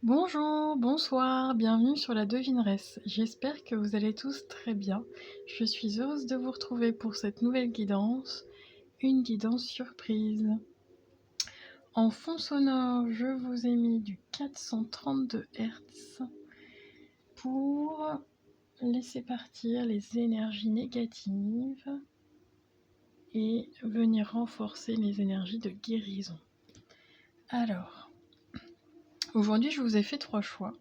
Bonjour, bonsoir, bienvenue sur la devineresse. J'espère que vous allez tous très bien. Je suis heureuse de vous retrouver pour cette nouvelle guidance, une guidance surprise. En fond sonore, je vous ai mis du 432 Hz pour laisser partir les énergies négatives et venir renforcer les énergies de guérison. Alors, aujourd'hui, je vous ai fait 3 choix.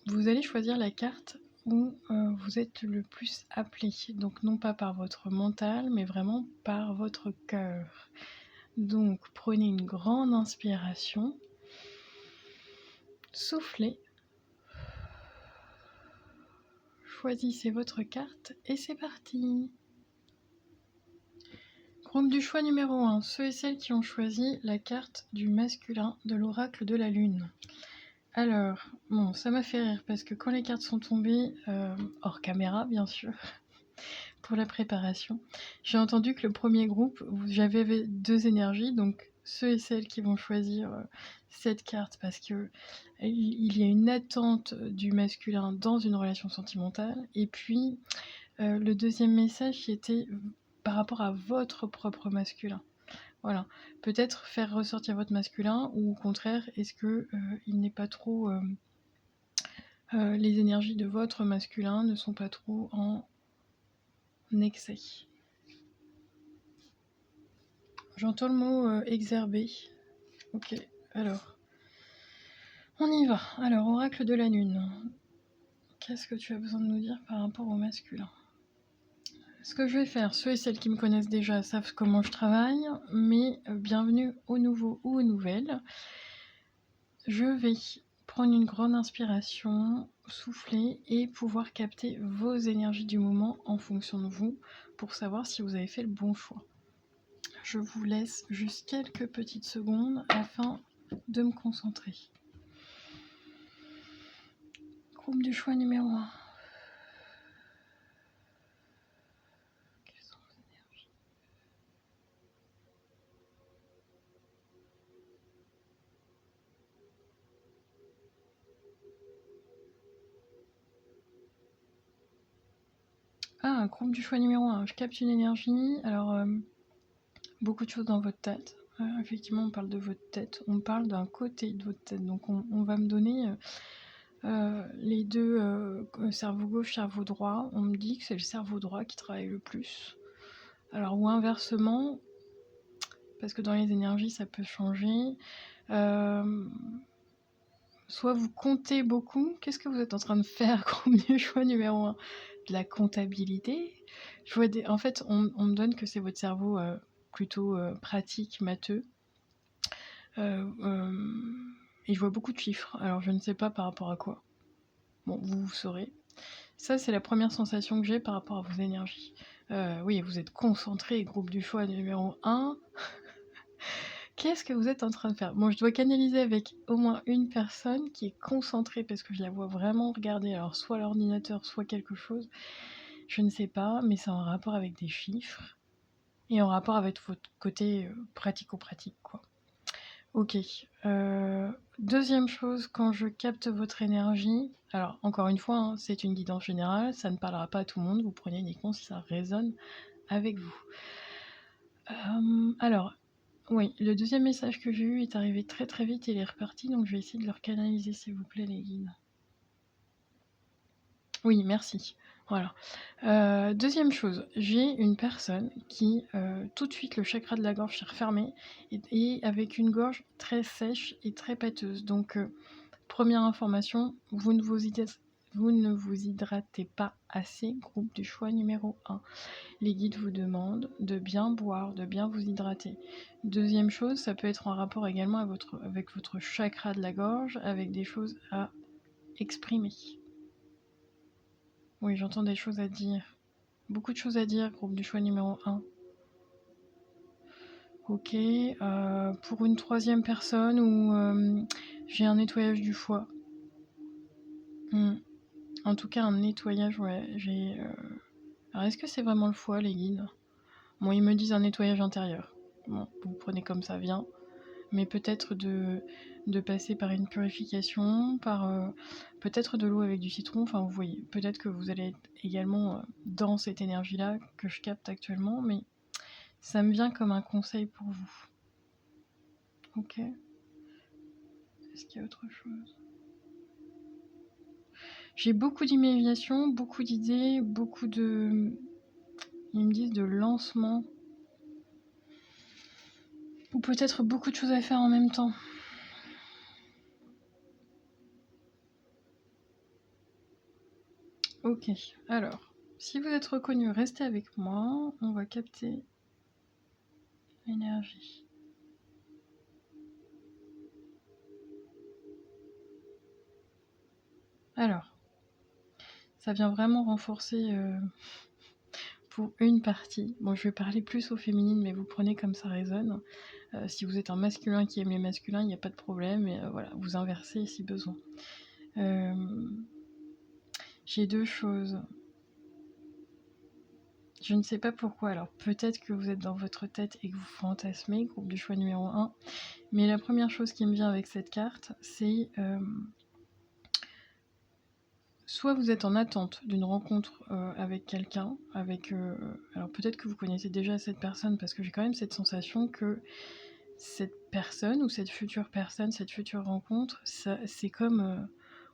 Vous allez choisir la carte où vous êtes le plus appelé, donc non pas par votre mental, mais vraiment par votre cœur. Donc prenez une grande inspiration, soufflez, choisissez votre carte et c'est parti. Groupe du choix numéro 1, ceux et celles qui ont choisi la carte du masculin de l'oracle de la lune. Alors, bon, ça m'a fait rire parce que quand les cartes sont tombées, hors caméra bien sûr, pour la préparation, j'ai entendu que le premier groupe, j'avais 2 énergies, donc ceux et celles qui vont choisir cette carte parce que il y a une attente du masculin dans une relation sentimentale, et puis le deuxième message qui était par rapport à votre propre masculin. Voilà, peut-être faire ressortir votre masculin, ou au contraire, est-ce que il n'est pas trop les énergies de votre masculin ne sont pas trop en excès. J'entends le mot exerber. Ok, alors, on y va. Alors, oracle de la lune. Qu'est-ce que tu as besoin de nous dire par rapport au masculin? Ce que je vais faire, ceux et celles qui me connaissent déjà savent comment je travaille, mais bienvenue aux nouveaux ou aux nouvelles. Je vais prendre une grande inspiration, souffler et pouvoir capter vos énergies du moment en fonction de vous pour savoir si vous avez fait le bon choix. Je vous laisse juste quelques petites secondes afin de me concentrer. Groupe du choix numéro 1. Quelles sont vos énergies? Ah, groupe du choix numéro 1. Je capte une énergie. Alors, beaucoup de choses dans votre tête. Effectivement, on parle de votre tête. On parle d'un côté de votre tête. Donc, on va me donner les deux, cerveau gauche, cerveau droit. On me dit que c'est le cerveau droit qui travaille le plus. Alors, ou inversement, parce que dans les énergies, ça peut changer. Soit vous comptez beaucoup. Qu'est-ce que vous êtes en train de faire, groupe du choix numéro 1? De la comptabilité. Je vois en fait, on me donne que c'est votre cerveau plutôt pratique, matheux. Et je vois beaucoup de chiffres. Alors je ne sais pas par rapport à quoi. Bon, vous saurez. Ça, c'est la première sensation que j'ai par rapport à vos énergies. Oui, vous êtes concentré, groupe du choix numéro 1. Qu'est-ce que vous êtes en train de faire? Bon, je dois canaliser avec au moins une personne qui est concentrée parce que je la vois vraiment regarder, alors soit l'ordinateur, soit quelque chose. Je ne sais pas, mais c'est en rapport avec des chiffres et en rapport avec votre côté pratico-pratique, quoi. Ok. Deuxième chose, quand je capte votre énergie, alors encore une fois, hein, c'est une guidance générale, ça ne parlera pas à tout le monde, vous prenez uniquement si ça résonne avec vous. Alors, oui, le deuxième message que j'ai eu est arrivé très très vite et il est reparti, donc je vais essayer de le recanaliser s'il vous plaît les guides. Oui, merci. Voilà. Deuxième chose, j'ai une personne qui, tout de suite, le chakra de la gorge s'est refermé et avec une gorge très sèche et très pâteuse. Donc, première information, vous ne vous hydratez pas assez, groupe du choix numéro 1. Les guides vous demandent de bien boire, de bien vous hydrater. Deuxième chose, ça peut être en rapport également avec votre chakra de la gorge, avec des choses à exprimer. Oui, j'entends des choses à dire. Beaucoup de choses à dire, groupe du choix numéro 1. Ok, pour une troisième personne où j'ai un nettoyage du foie. En tout cas, un nettoyage, ouais. Alors, est-ce que c'est vraiment le foie, les guides? Bon, ils me disent un nettoyage intérieur. Bon, vous prenez comme ça vient. mais peut-être de passer par une purification, par peut-être de l'eau avec du citron, enfin vous voyez, peut-être que vous allez être également dans cette énergie-là que je capte actuellement, mais ça me vient comme un conseil pour vous. Ok. Est-ce qu'il y a autre chose? J'ai beaucoup d'imagination, beaucoup d'idées, beaucoup de... Ils me disent de lancement. Ou peut-être beaucoup de choses à faire en même temps. Ok, alors, si vous êtes reconnu, restez avec moi. On va capter l'énergie. Alors, ça vient vraiment renforcer pour une partie. Bon, je vais parler plus au féminin, mais vous prenez comme ça résonne. Si vous êtes un masculin qui aime les masculins, il n'y a pas de problème. Et voilà, vous inversez si besoin. J'ai deux choses. Je ne sais pas pourquoi, alors peut-être que vous êtes dans votre tête et que vous fantasmez, groupe du choix numéro 1, mais la première chose qui me vient avec cette carte, c'est soit vous êtes en attente d'une rencontre avec quelqu'un, alors peut-être que vous connaissez déjà cette personne, parce que j'ai quand même cette sensation que cette personne ou cette future personne, cette future rencontre, c'est comme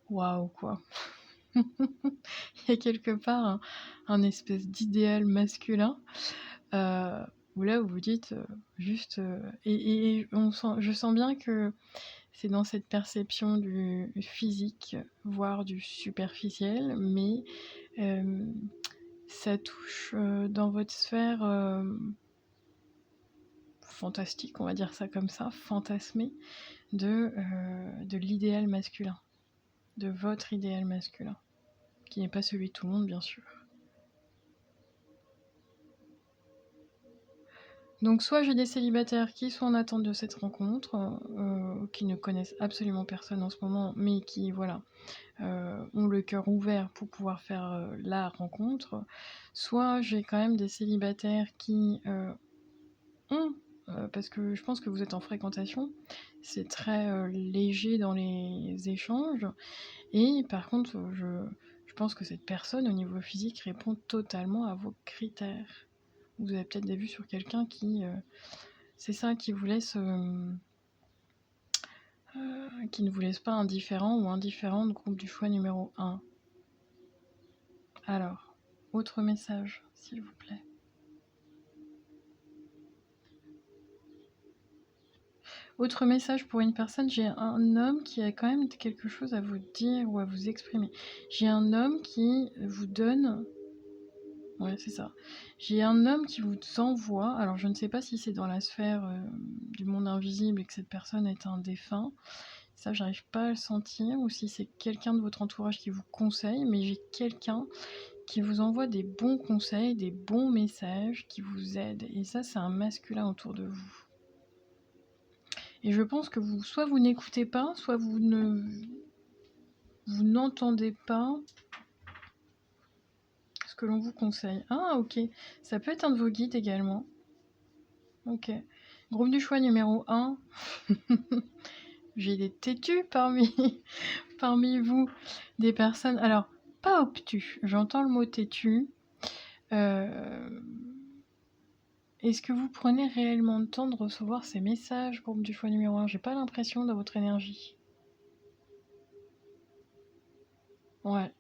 waouh quoi. Il y a quelque part un espèce d'idéal masculin où là vous vous dites juste et je sens bien que c'est dans cette perception du physique, voire du superficiel, mais ça touche dans votre sphère fantastique, on va dire ça comme ça, fantasmée de l'idéal masculin, de votre idéal masculin, qui n'est pas celui de tout le monde bien sûr. Donc soit j'ai des célibataires qui sont en attente de cette rencontre, qui ne connaissent absolument personne en ce moment, mais qui voilà ont le cœur ouvert pour pouvoir faire la rencontre. Soit j'ai quand même des célibataires qui ont, parce que je pense que vous êtes en fréquentation, c'est très léger dans les échanges, et par contre je pense que cette personne au niveau physique répond totalement à vos critères. Vous avez peut-être des vues sur quelqu'un qui, c'est ça, qui vous laisse, qui ne vous laisse pas indifférent ou indifférente, groupe du choix numéro 1. Alors, autre message, s'il vous plaît. Autre message pour une personne, j'ai un homme qui a quand même quelque chose à vous dire ou à vous exprimer. J'ai un homme qui vous donne... Ouais, c'est ça. J'ai un homme qui vous envoie, alors je ne sais pas si c'est dans la sphère du monde invisible et que cette personne est un défunt, ça j'arrive pas à le sentir, ou si c'est quelqu'un de votre entourage qui vous conseille, mais j'ai quelqu'un qui vous envoie des bons conseils, des bons messages, qui vous aident, et ça c'est un masculin autour de vous. Et je pense que soit vous n'écoutez pas, soit vous n'entendez pas ce que l'on vous conseille. Ah, ok. Ça peut être un de vos guides également. Ok. Groupe du choix numéro 1. J'ai des têtus parmi vous. Des personnes... Alors, pas obtus. J'entends le mot têtu. Est-ce que vous prenez réellement le temps de recevoir ces messages, groupe du choix numéro 1? J'ai pas l'impression dans votre énergie. Ouais,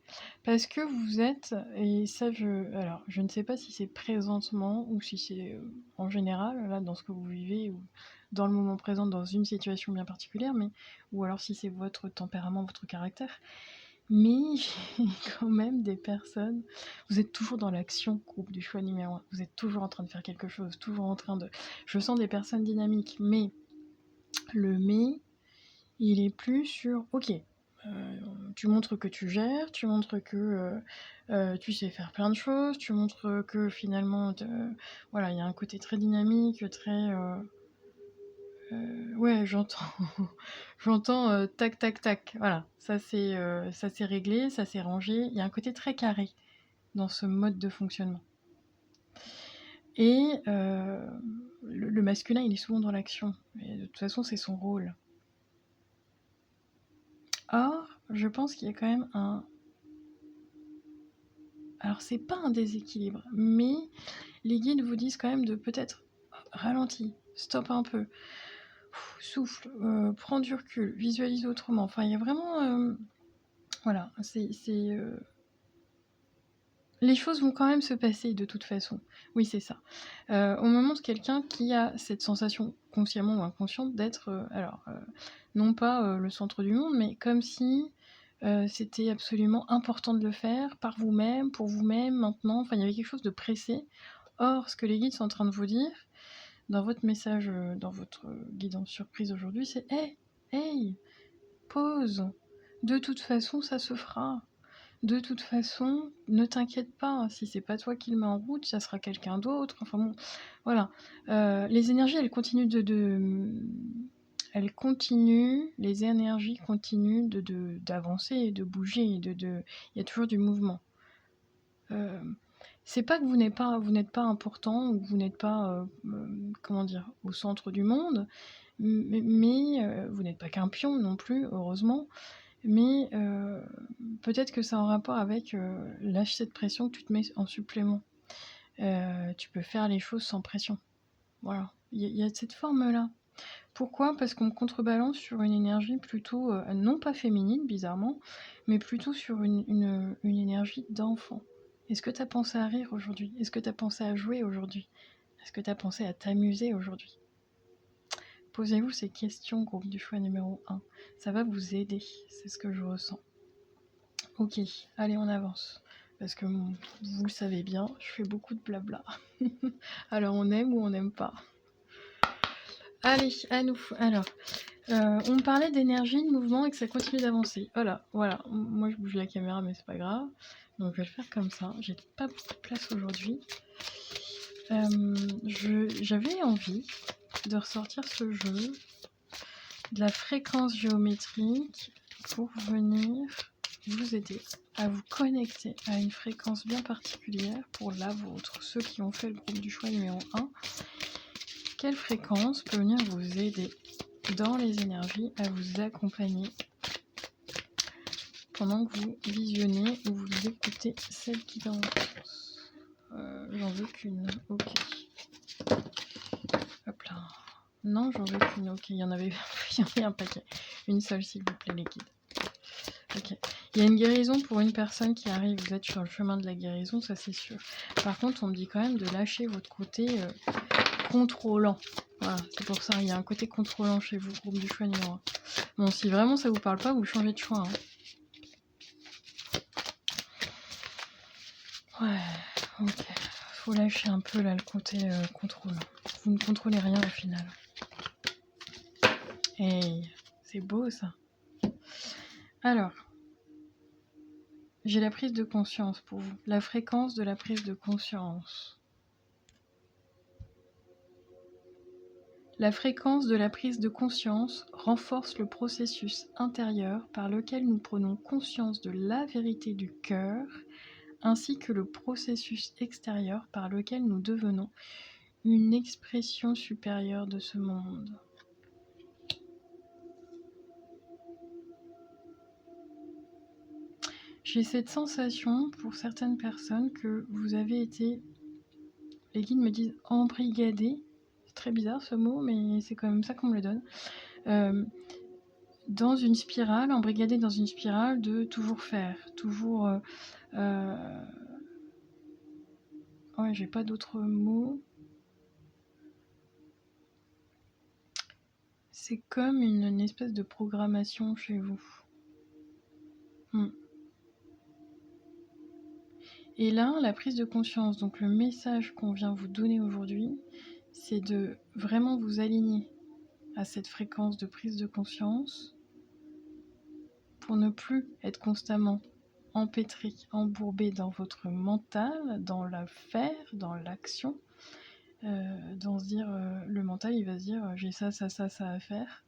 parce que vous êtes, et ça alors je ne sais pas si c'est présentement ou si c'est en général, là dans ce que vous vivez, ou dans le moment présent, dans une situation bien particulière, mais ou alors si c'est votre tempérament, votre caractère, mais j'ai quand même des personnes, vous êtes toujours dans l'action, groupe du choix numéro 1, vous êtes toujours en train de faire quelque chose, toujours en train de... Je sens des personnes dynamiques, mais le mais, il est plus sur, ok, tu montres que tu gères, tu montres que tu sais faire plein de choses, tu montres que finalement, voilà, il y a un côté très dynamique, très... ouais, j'entends, j'entends tac, tac, tac, voilà, ça c'est réglé, ça c'est rangé, il y a un côté très carré dans ce mode de fonctionnement. Et le masculin, il est souvent dans l'action. Et de toute façon, c'est son rôle. Or, je pense qu'il y a quand même un... Alors, c'est pas un déséquilibre, mais les guides vous disent quand même de peut-être ralentir, stop un peu, souffle, prends du recul, visualise autrement. Enfin, il y a vraiment... voilà, les choses vont quand même se passer de toute façon. Oui, c'est ça. On me montre quelqu'un qui a cette sensation, consciemment ou inconsciente, d'être, non pas le centre du monde, mais comme si c'était absolument important de le faire par vous-même, pour vous-même, maintenant. Enfin, il y avait quelque chose de pressé. Or, ce que les guides sont en train de vous dire, dans votre message, dans votre guidance surprise aujourd'hui, c'est hey, hey, pause. De toute façon, ça se fera. De toute façon, ne t'inquiète pas, si c'est pas toi qui le mets en route, ça sera quelqu'un d'autre. Enfin bon, voilà. Les énergies, elles continuent elles continuent, les énergies continuent d'avancer et de bouger. Il y a toujours du mouvement. C'est pas que vous n'êtes pas important ou que vous n'êtes pas, comment dire, au centre du monde, mais vous n'êtes pas qu'un pion non plus, heureusement. Mais peut-être que c'est en rapport avec lâche cette pression que tu te mets en supplément. Tu peux faire les choses sans pression. Voilà. Il y a cette forme-là. Pourquoi? Parce qu'on contrebalance sur une énergie plutôt, non pas féminine, bizarrement, mais plutôt sur une énergie d'enfant. Est-ce que tu as pensé à rire aujourd'hui? Est-ce que tu as pensé à jouer aujourd'hui? Est-ce que tu as pensé à t'amuser aujourd'hui? Posez-vous ces questions, groupe du choix numéro 1. Ça va vous aider, c'est ce que je ressens. Ok, allez, on avance. Parce que vous le savez bien, je fais beaucoup de blabla. Alors, on aime ou on n'aime pas? Allez, à nous. Alors, on parlait d'énergie, de mouvement et que ça continue d'avancer. Voilà. Moi, je bouge la caméra, mais c'est pas grave. Donc, je vais le faire comme ça. J'ai pas beaucoup de place aujourd'hui. J'avais envie de ressortir ce jeu de la fréquence géométrique pour venir vous aider à vous connecter à une fréquence bien particulière pour la vôtre. Ceux qui ont fait le groupe du choix numéro 1, quelle fréquence peut venir vous aider dans les énergies à vous accompagner pendant que vous visionnez ou vous écoutez cette guidance? J'en veux qu'une, ok. Hop là. Non, j'en veux qu'une, ok. Il y en avait un paquet. Une seule, s'il vous plaît, les guides. Ok. Il y a une guérison pour une personne qui arrive, vous êtes sur le chemin de la guérison, ça c'est sûr. Par contre, on me dit quand même de lâcher votre côté contrôlant. Voilà, c'est pour ça, il y a un côté contrôlant chez vous, groupe du choix numéro 1. Bon, si vraiment ça vous parle pas, vous changez de choix. Ouais, ok. Faut lâcher un peu là le côté contrôlant. Vous ne contrôlez rien au final. Hey, c'est beau ça. Alors, j'ai la prise de conscience pour vous. La fréquence de la prise de conscience. La fréquence de la prise de conscience renforce le processus intérieur par lequel nous prenons conscience de la vérité du cœur, ainsi que le processus extérieur par lequel nous devenons une expression supérieure de ce monde. J'ai cette sensation pour certaines personnes que vous avez été, les guides me disent embrigadés, c'est très bizarre ce mot, mais c'est quand même ça qu'on me le donne, dans une spirale, embrigadés dans une spirale de toujours faire, toujours... ouais, j'ai pas d'autres mots. C'est comme une espèce de programmation chez vous. Et là, la prise de conscience, donc le message qu'on vient vous donner aujourd'hui, c'est de vraiment vous aligner à cette fréquence de prise de conscience pour ne plus être constamment empêtré, embourbé dans votre mental, dans la faire, dans l'action, dans se dire, le mental il va se dire j'ai ça à faire.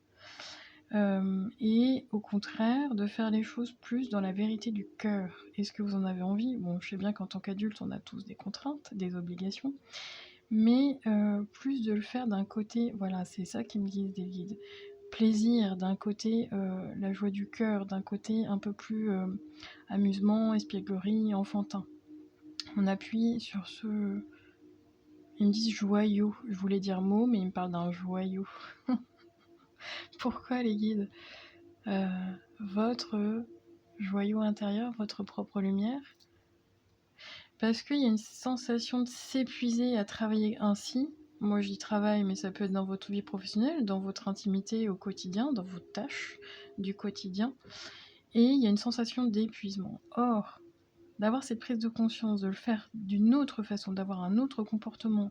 Et au contraire, de faire les choses plus dans la vérité du cœur. Est-ce que vous en avez envie? Bon, je sais bien qu'en tant qu'adulte, on a tous des contraintes, des obligations, mais plus de le faire d'un côté, voilà, c'est ça qui me disent des guides. Plaisir d'un côté, la joie du cœur d'un côté, un peu plus amusement, espièglerie, enfantin. On appuie sur ce... Ils me disent joyau. Je voulais dire mot, mais ils me parlent d'un joyau. Pourquoi les guides? Votre joyau intérieur, votre propre lumière. Parce qu'il y a une sensation de s'épuiser à travailler ainsi. Moi je dis travail, mais ça peut être dans votre vie professionnelle, dans votre intimité au quotidien, dans vos tâches du quotidien. Et il y a une sensation d'épuisement. Or, d'avoir cette prise de conscience, de le faire d'une autre façon, d'avoir un autre comportement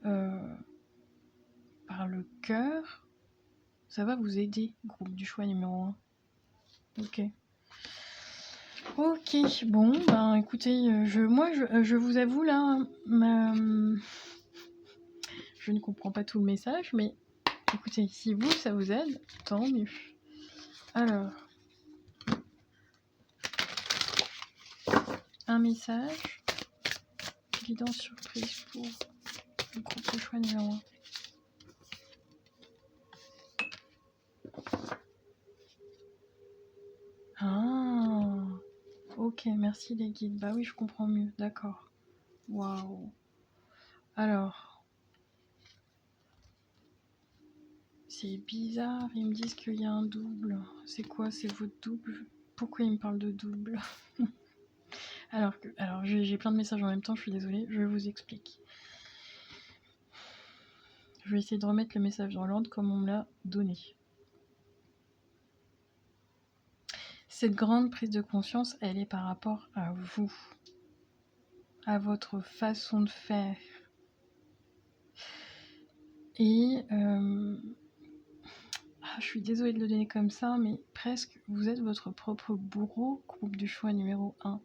par le cœur, ça va vous aider, groupe du choix numéro 1. Ok. Ok, bon, ben écoutez, je vous avoue là, je ne comprends pas tout le message, mais écoutez, si vous, ça vous aide, tant mieux. Alors, un message, guidance surprise pour le groupe de choix numéro 1. Ah, ok, merci les guides. Bah oui, je comprends mieux, d'accord. Waouh. Alors, c'est bizarre, ils me disent qu'il y a un double. C'est quoi, c'est votre double? Pourquoi ils me parlent de double? Alors, j'ai plein de messages en même temps, je suis désolée, je vous explique. Je vais essayer de remettre le message dans l'ordre comme on me l'a donné. Cette grande prise de conscience, elle est par rapport à vous, à votre façon de faire. Et je suis désolée de le donner comme ça, mais presque, vous êtes votre propre bourreau, groupe du choix numéro 1.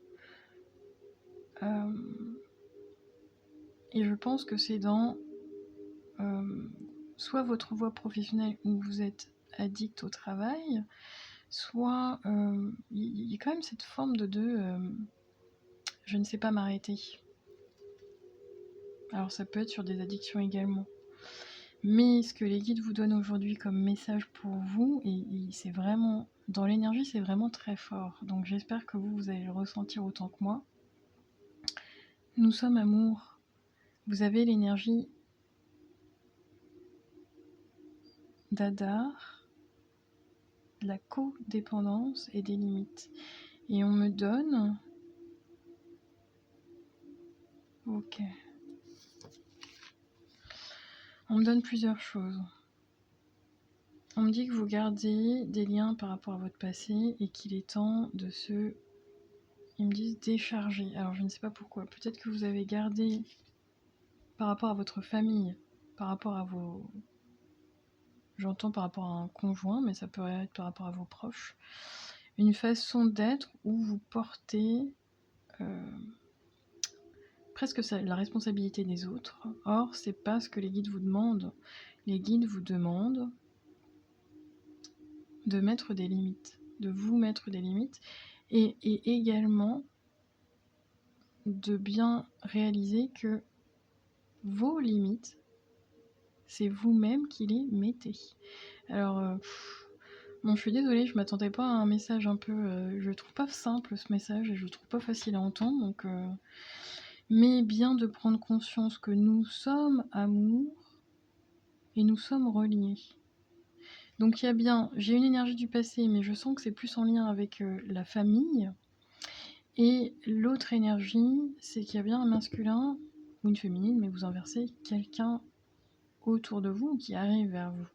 Et je pense que c'est dans soit votre voie professionnelle où vous êtes addict au travail, soit il y a quand même cette forme de je ne sais pas m'arrêter. Alors ça peut être sur des addictions également. Mais ce que les guides vous donnent aujourd'hui comme message pour vous, et c'est vraiment, dans l'énergie, c'est vraiment très fort. Donc j'espère que vous allez le ressentir autant que moi. Nous sommes amour. Vous avez l'énergie d'Adar, de la codépendance et des limites. Et on me donne... Ok. On me donne plusieurs choses. On me dit que vous gardez des liens par rapport à votre passé et qu'il est temps de se... Ils me disent décharger. Alors je ne sais pas pourquoi. Peut-être que vous avez gardé par rapport à votre famille, par rapport à vos... J'entends par rapport à un conjoint, mais ça peut être par rapport à vos proches. Une façon d'être où vous portez presque la responsabilité des autres. Or, c'est pas ce que les guides vous demandent. Les guides vous demandent de mettre des limites, de vous mettre des limites, et également de bien réaliser que vos limites, c'est vous-même qui les mettez. Alors, bon, je suis désolée, je m'attendais pas à un message un peu... je trouve pas simple ce message, et je le trouve pas facile à entendre, donc... mais bien de prendre conscience que nous sommes amour, et nous sommes reliés. Donc il y a bien, j'ai une énergie du passé, mais je sens que c'est plus en lien avec la famille. Et l'autre énergie, c'est qu'il y a bien un masculin ou une féminine, mais vous inversez, quelqu'un autour de vous qui arrive vers vous.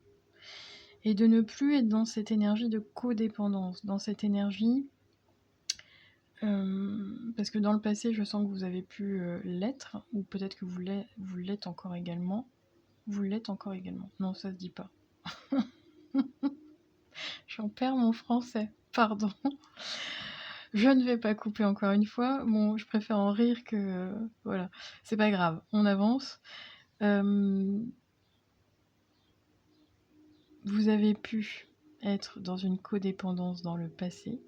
Et de ne plus être dans cette énergie de codépendance, dans cette énergie... parce que dans le passé, je sens que vous avez pu l'être, ou peut-être que vous l'êtes encore également. Vous l'êtes encore également. Non, ça se dit pas. J'en perds mon français, pardon. Je ne vais pas couper encore une fois. Bon, je préfère en rire que... voilà, c'est pas grave, on avance. Vous avez pu être dans une codépendance dans le passé.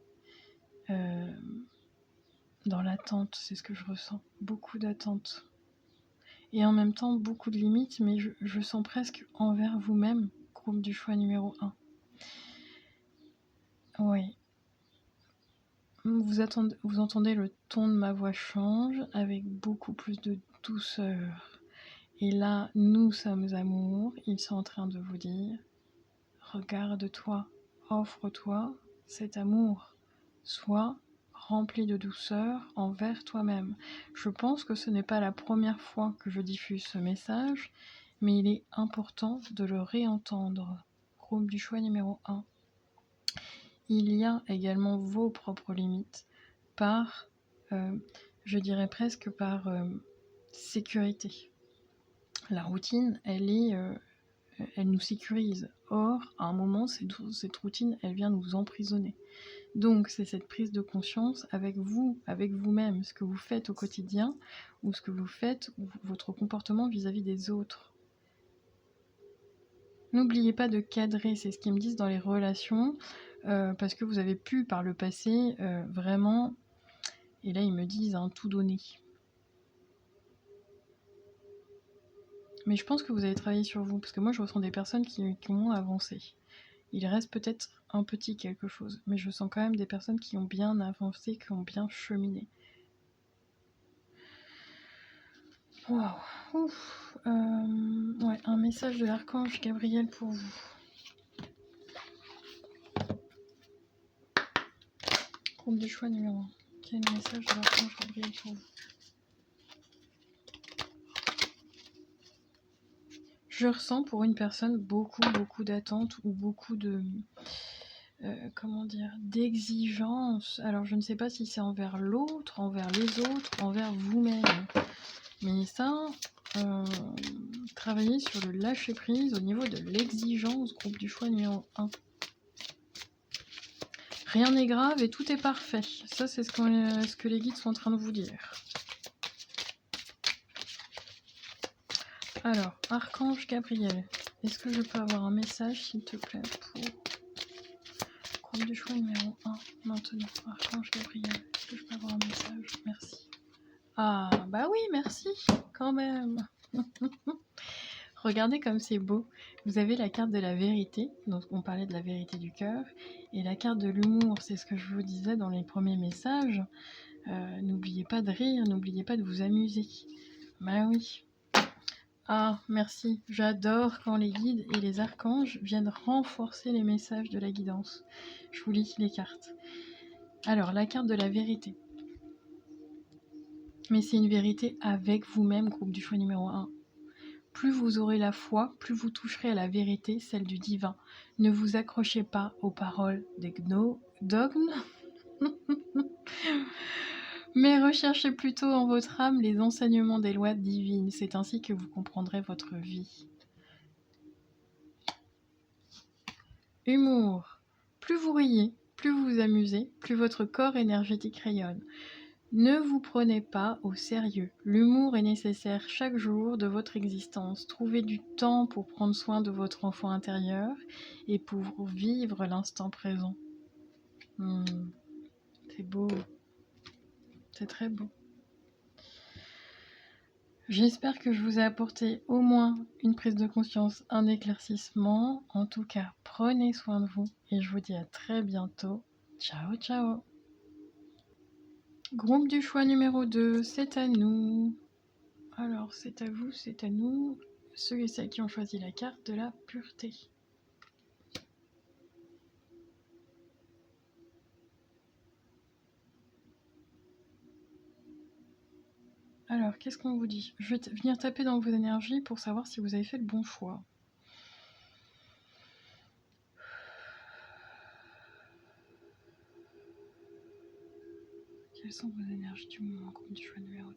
Dans l'attente, c'est ce que je ressens. Beaucoup d'attente. et en même temps beaucoup de limites, mais je sens presque envers vous-même, groupe du choix numéro 1. Oui. Vous entendez le ton de ma voix change avec beaucoup plus de douceur. Et là, nous sommes amour. Ils sont en train de vous dire, regarde-toi, offre-toi cet amour. Sois rempli de douceur envers toi-même. Je pense que ce n'est pas la première fois que je diffuse ce message, mais il est important de le réentendre. Groupe du choix numéro 1. Il y a également vos propres limites par, je dirais presque par sécurité. La routine, elle nous sécurise. Or, à un moment, cette routine, elle vient nous emprisonner. Donc, c'est cette prise de conscience avec vous, avec vous-même, ce que vous faites au quotidien ou ce que vous faites, ou votre comportement vis-à-vis des autres. N'oubliez pas de cadrer, c'est ce qu'ils me disent dans les relations, parce que vous avez pu par le passé vraiment, et là ils me disent tout donner. Mais je pense que vous avez travaillé sur vous, parce que moi je ressens des personnes qui ont avancé. Il reste peut-être un petit quelque chose, mais je sens quand même des personnes qui ont bien avancé, qui ont bien cheminé. Waouh, ouf, ouais, un message de l'archange Gabriel pour vous. Groupe de choix numéro 1. Quel message de l'archange Gabriel pour vous? Je ressens pour une personne beaucoup d'attentes ou beaucoup de, d'exigences. Alors je ne sais pas si c'est envers l'autre, envers les autres, envers vous-même. Mais ça, travaillez sur le lâcher-prise au niveau de l'exigence, groupe du choix numéro 1. Rien n'est grave et tout est parfait. Ça, c'est ce que les guides sont en train de vous dire. Alors, Archange Gabriel, est-ce que je peux avoir un message, s'il te plaît, pour groupe du choix numéro 1, maintenant. Archange Gabriel, est-ce que je peux avoir un message? Merci. Ah, bah oui, merci, quand même. Regardez comme c'est beau. Vous avez la carte de la vérité, donc on parlait de la vérité du cœur, et la carte de l'humour, c'est ce que je vous disais dans les premiers messages. N'oubliez pas de rire, n'oubliez pas de vous amuser. Bah oui. Ah, merci. J'adore quand les guides et les archanges viennent renforcer les messages de la guidance. Je vous lis les cartes. Alors, la carte de la vérité. Mais c'est une vérité avec vous-même, groupe du choix numéro 1. Plus vous aurez la foi, plus vous toucherez à la vérité, celle du divin. Ne vous accrochez pas aux paroles des dogmes, mais recherchez plutôt en votre âme les enseignements des lois divines. C'est ainsi que vous comprendrez votre vie. Humour. Plus vous riez, plus vous vous amusez, plus votre corps énergétique rayonne. Ne vous prenez pas au sérieux. L'humour est nécessaire chaque jour de votre existence. Trouvez du temps pour prendre soin de votre enfant intérieur et pour vivre l'instant présent. C'est beau. C'est très beau. J'espère que je vous ai apporté au moins une prise de conscience, un éclaircissement. En tout cas, prenez soin de vous et je vous dis à très bientôt. Ciao, ciao. Groupe du choix numéro 2, c'est à nous. Alors, c'est à vous, c'est à nous, ceux et celles qui ont choisi la carte de la pureté. Alors, qu'est-ce qu'on vous dit? Je vais venir taper dans vos énergies pour savoir si vous avez fait le bon choix. Quelles sont vos énergies du moment, groupe du choix numéro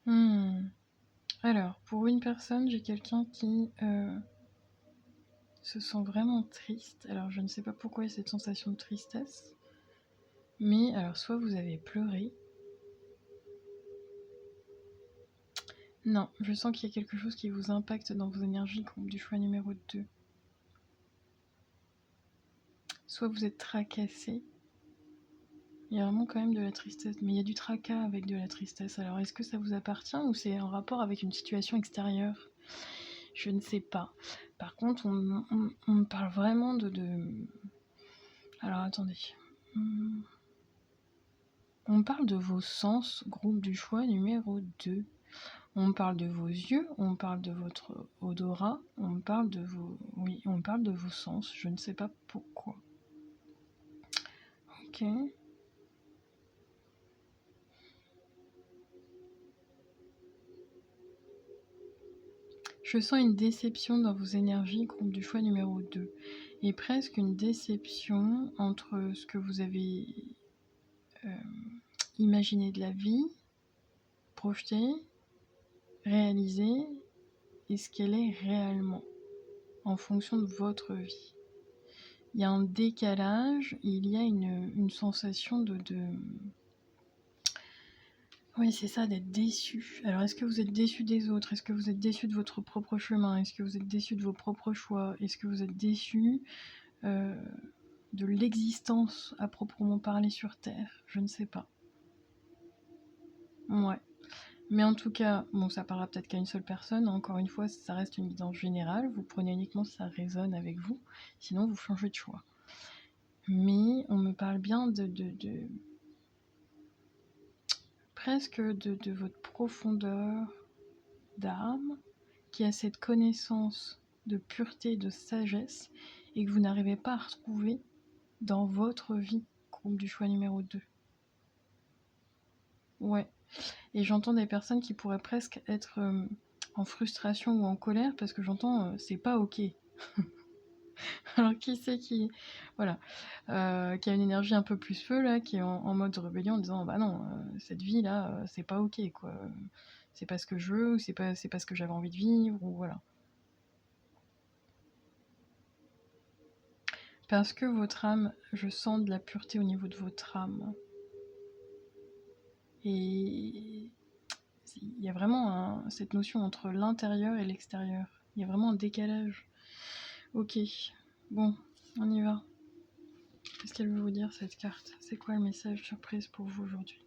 2? Alors, pour une personne, j'ai quelqu'un qui se sent vraiment triste. Alors, je ne sais pas pourquoi il y a cette sensation de tristesse. Mais, alors, soit vous avez pleuré. Non, je sens qu'il y a quelque chose qui vous impacte dans vos énergies, groupe du choix numéro 2. soit vous êtes tracassé. Il y a vraiment quand même de la tristesse, mais il y a du tracas avec de la tristesse. Alors est-ce que ça vous appartient ou c'est en rapport avec une situation extérieure? Je ne sais pas. Par contre, on me parle vraiment de... Alors attendez. On me parle de vos sens, groupe du choix numéro 2. On me parle de vos yeux, on me parle de votre odorat, on me parle de vos... Oui, on me parle de vos sens, je ne sais pas pourquoi. Ok. Je sens une déception dans vos énergies, groupe du choix numéro 2. Et presque une déception entre ce que vous avez imaginé de la vie, projeté, réalisé, et ce qu'elle est réellement, en fonction de votre vie. Il y a un décalage, il y a une sensation de... Oui, c'est ça, d'être déçu. Alors, est-ce que vous êtes déçu des autres? Est-ce que vous êtes déçu de votre propre chemin? Est-ce que vous êtes déçu de vos propres choix? Est-ce que vous êtes déçu de l'existence à proprement parler sur Terre? Je ne sais pas. Ouais. Mais en tout cas, bon, ça parlera peut-être qu'à une seule personne. Encore une fois, ça reste une guidance générale. Vous prenez uniquement si ça résonne avec vous. Sinon, vous changez de choix. Mais on me parle bien presque de votre profondeur d'âme, qui a cette connaissance de pureté, de sagesse, et que vous n'arrivez pas à retrouver dans votre vie, groupe du choix numéro 2. Ouais. Et j'entends des personnes qui pourraient presque être en frustration ou en colère, parce que j'entends c'est pas ok. Alors qui c'est qui... Voilà. Qui a une énergie un peu plus feu, là, qui est en mode rébellion, en disant bah non, cette vie là, c'est pas ok, quoi. C'est pas ce que je veux, ou c'est pas ce que j'avais envie de vivre, ou voilà. Parce que votre âme, je sens de la pureté au niveau de votre âme. Et il y a vraiment cette notion entre l'intérieur et l'extérieur. Il y a vraiment un décalage. Ok, bon, on y va. Qu'est-ce qu'elle veut vous dire, cette carte? C'est quoi le message surprise pour vous aujourd'hui?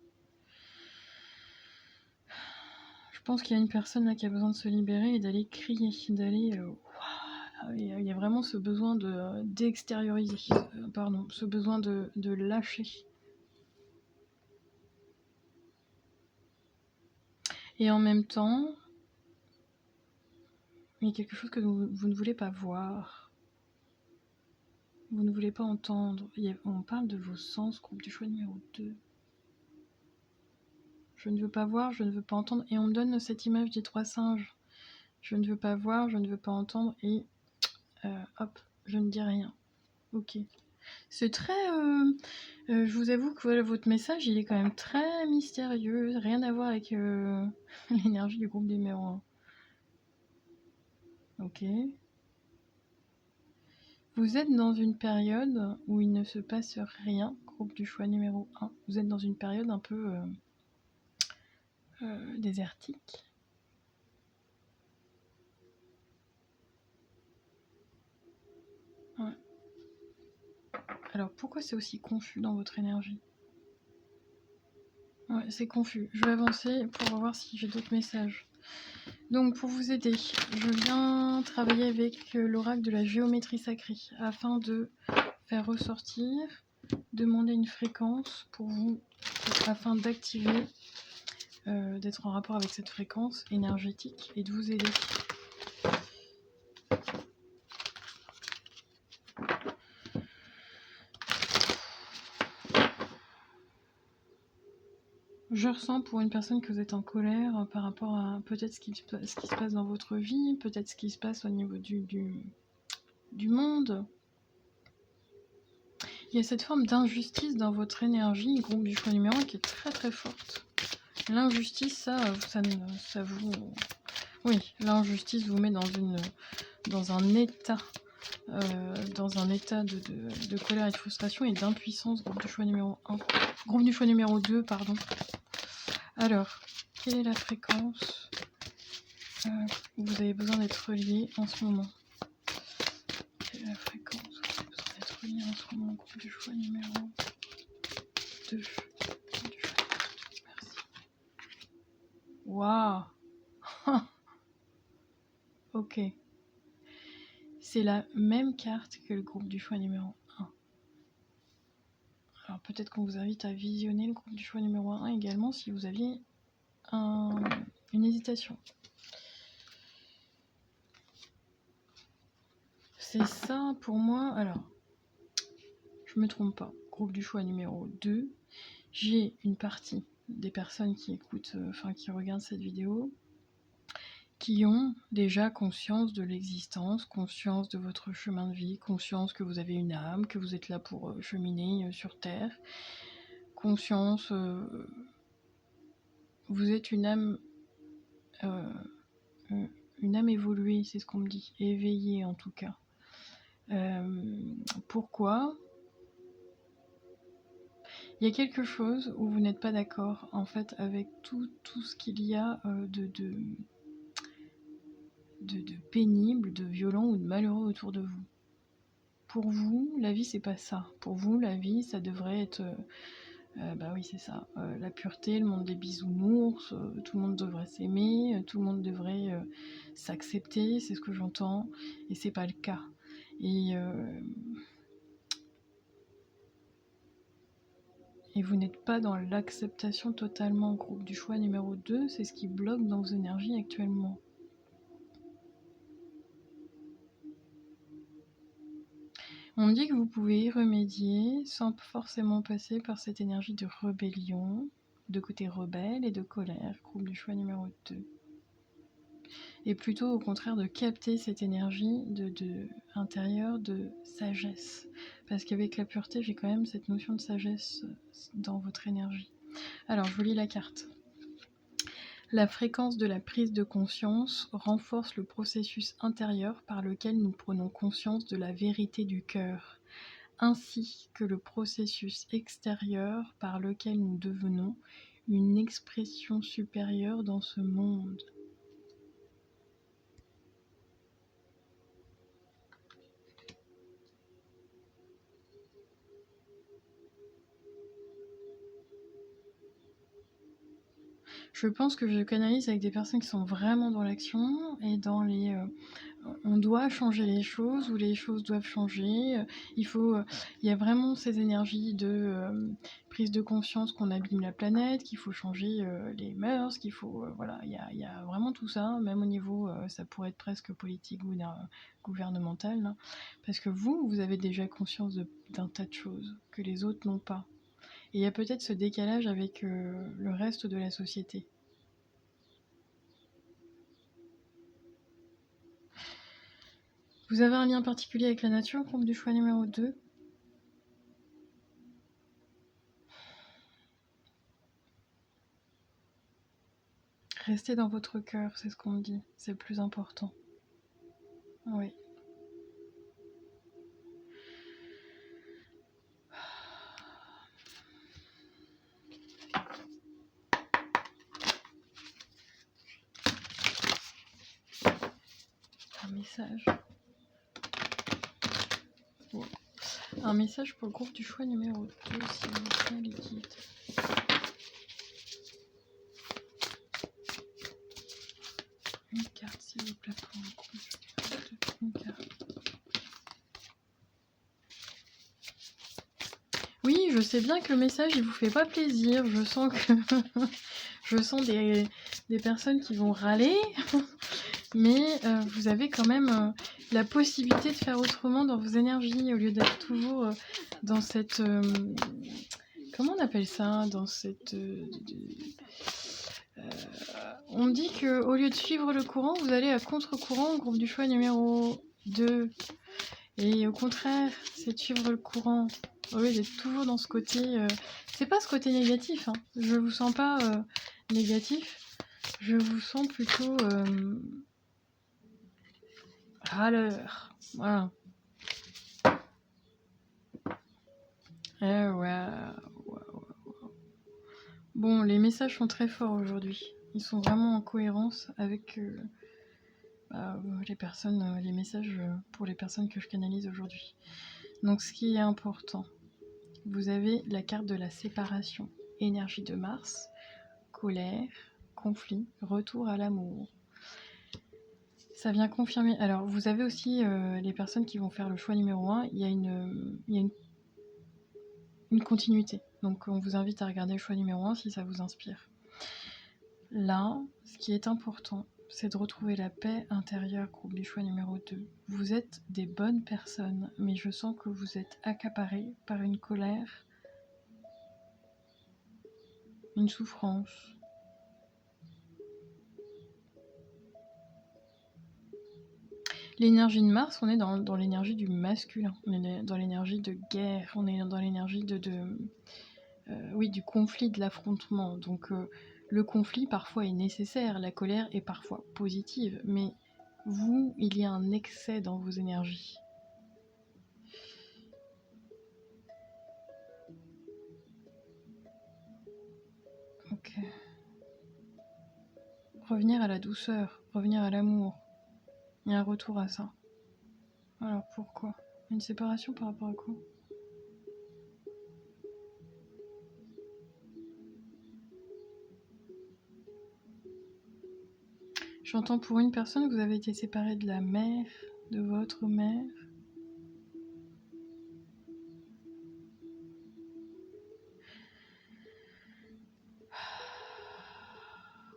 Je pense qu'il y a une personne là qui a besoin de se libérer et d'aller crier, d'aller... il y a vraiment ce besoin d'extérioriser, ce besoin de lâcher. Et en même temps, il y a quelque chose que vous ne voulez pas voir. Vous ne voulez pas entendre. On parle de vos sens, groupe du choix numéro 2. Je ne veux pas voir, je ne veux pas entendre. Et on me donne cette image des 3 singes. Je ne veux pas voir, je ne veux pas entendre. Et hop, je ne dis rien. Ok. C'est très... je vous avoue que voilà, votre message, il est quand même très mystérieux. Rien à voir avec l'énergie du groupe numéro 1. Ok. Vous êtes dans une période où il ne se passe rien, groupe du choix numéro 1. Vous êtes dans une période un peu désertique. Ouais. Alors pourquoi c'est aussi confus dans votre énergie? Ouais, c'est confus. Je vais avancer pour voir si j'ai d'autres messages. Donc pour vous aider, je viens travailler avec l'oracle de la géométrie sacrée afin de faire ressortir, demander une fréquence pour vous, afin d'activer, d'être en rapport avec cette fréquence énergétique et de vous aider. Je ressens pour une personne que vous êtes en colère par rapport à peut-être ce qui se passe dans votre vie, peut-être ce qui se passe au niveau du monde. Il y a cette forme d'injustice dans votre énergie, groupe du choix numéro 1, qui est très très forte. L'injustice, ça vous... Oui, l'injustice vous met dans un état de colère et de frustration et d'impuissance, groupe du choix numéro 1. Groupe du choix numéro 2, pardon. Alors, quelle est la fréquence où vous avez besoin d'être relié en ce moment? Quelle est la fréquence où vous avez besoin d'être disponible en ce moment, groupe du choix numéro 2. Merci. Waouh. Ok. C'est la même carte que le groupe du choix numéro 1. Alors peut-être qu'on vous invite à visionner le groupe du choix numéro 1 également si vous aviez une hésitation. C'est ça pour moi. Alors, je me trompe pas. Groupe du choix numéro 2. J'ai une partie des personnes qui écoutent, qui regardent cette vidéo, qui ont déjà conscience de l'existence, conscience de votre chemin de vie, conscience que vous avez une âme, que vous êtes là pour cheminer sur Terre, conscience, vous êtes une âme évoluée, c'est ce qu'on me dit, éveillée en tout cas. Pourquoi ? Il y a quelque chose où vous n'êtes pas d'accord en fait avec tout ce qu'il y a de pénible, de violent ou de malheureux autour de vous. Pour vous, la vie c'est pas ça. Pour vous, la vie ça devrait être oui c'est ça, la pureté, le monde des bisounours, tout le monde devrait s'aimer, tout le monde devrait s'accepter, c'est ce que j'entends, et c'est pas le cas. Et vous n'êtes pas dans l'acceptation totalement. Groupe du choix numéro 2, c'est ce qui bloque dans vos énergies actuellement. On me dit que vous pouvez y remédier sans forcément passer par cette énergie de rébellion, de côté rebelle et de colère. Groupe du choix numéro 2. Et plutôt au contraire de capter cette énergie intérieure de sagesse. Parce qu'avec la pureté, j'ai quand même cette notion de sagesse dans votre énergie. Alors, je vous lis la carte. La fréquence de la prise de conscience renforce le processus intérieur par lequel nous prenons conscience de la vérité du cœur, ainsi que le processus extérieur par lequel nous devenons une expression supérieure dans ce monde. Je pense que je canalise avec des personnes qui sont vraiment dans l'action et dans les... on doit changer les choses ou les choses doivent changer. Il y a vraiment ces énergies de prise de conscience qu'on abîme la planète, qu'il faut changer les mœurs, qu'il faut... voilà, il y a vraiment tout ça, même au niveau, ça pourrait être presque politique ou gouvernemental, hein, parce que vous avez déjà conscience d'un tas de choses que les autres n'ont pas. Et il y a peut-être ce décalage avec le reste de la société. Vous avez un lien particulier avec la nature, groupe du choix numéro 2. Restez dans votre cœur, c'est ce qu'on me dit. C'est le plus important. Oui. Un message. Wow. Un message pour le groupe du choix numéro 2, s'il vous plaît, les guides. Une carte, s'il vous plaît, pour le groupe du choix numéro 2. Une carte. Oui, je sais bien que le message, il vous fait pas plaisir. Je sens que... je sens des personnes qui vont râler. Mais vous avez quand même la possibilité de faire autrement dans vos énergies, au lieu d'être toujours dans cette... comment on appelle ça ? Dans cette... on me dit qu'au lieu de suivre le courant, vous allez à contre-courant au groupe du choix numéro 2. Et au contraire, c'est de suivre le courant. Au lieu d'être toujours dans ce côté... c'est pas ce côté négatif, hein. Je vous sens pas négatif. Je vous sens plutôt... râleur, voilà. Ouais. Bon, les messages sont très forts aujourd'hui. Ils sont vraiment en cohérence avec les personnes, les messages pour les personnes que je canalise aujourd'hui. Donc ce qui est important, vous avez la carte de la séparation, énergie de Mars, colère, conflit, retour à l'amour. Ça vient confirmer. Alors vous avez aussi les personnes qui vont faire le choix numéro 1, il y a une continuité. Donc on vous invite à regarder le choix numéro 1 si ça vous inspire. Là, ce qui est important, c'est de retrouver la paix intérieure, groupe du choix numéro 2. Vous êtes des bonnes personnes, mais je sens que vous êtes accaparés par une colère, une souffrance. L'énergie de Mars, on est dans l'énergie du masculin, on est dans l'énergie de guerre, on est dans l'énergie du conflit, de l'affrontement. Donc le conflit parfois est nécessaire, la colère est parfois positive, mais vous, il y a un excès dans vos énergies. Ok. Revenir à la douceur, revenir à l'amour. Il y a un retour à ça. Alors pourquoi? Une séparation par rapport à quoi? J'entends pour une personne, vous avez été séparé de la mère, de votre mère.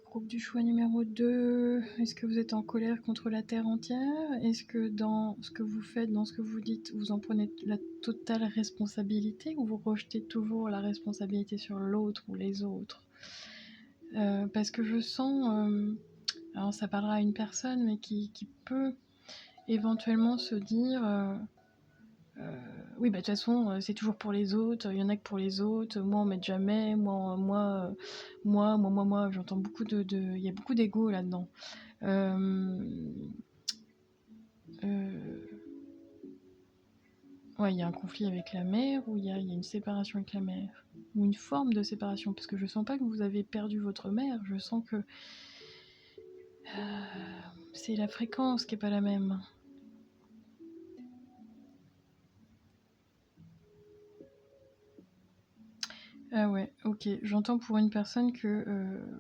Groupe du choix numéro 2, est-ce que vous êtes en colère contre la terre entière? Est-ce que dans ce que vous faites, dans ce que vous dites, vous en prenez la totale responsabilité ou vous rejetez toujours la responsabilité sur l'autre ou les autres? Parce que je sens, alors ça parlera à une personne, mais qui peut éventuellement se dire oui, bah de toute façon, c'est toujours pour les autres, il y en a que pour les autres, moi on m'aide jamais, moi, j'entends beaucoup il y a beaucoup d'ego là-dedans. Ouais, il y a un conflit avec la mère, ou il y a une séparation avec la mère, ou une forme de séparation, parce que je sens pas que vous avez perdu votre mère, je sens que c'est la fréquence qui est pas la même. Ah ouais, ok. J'entends pour une personne que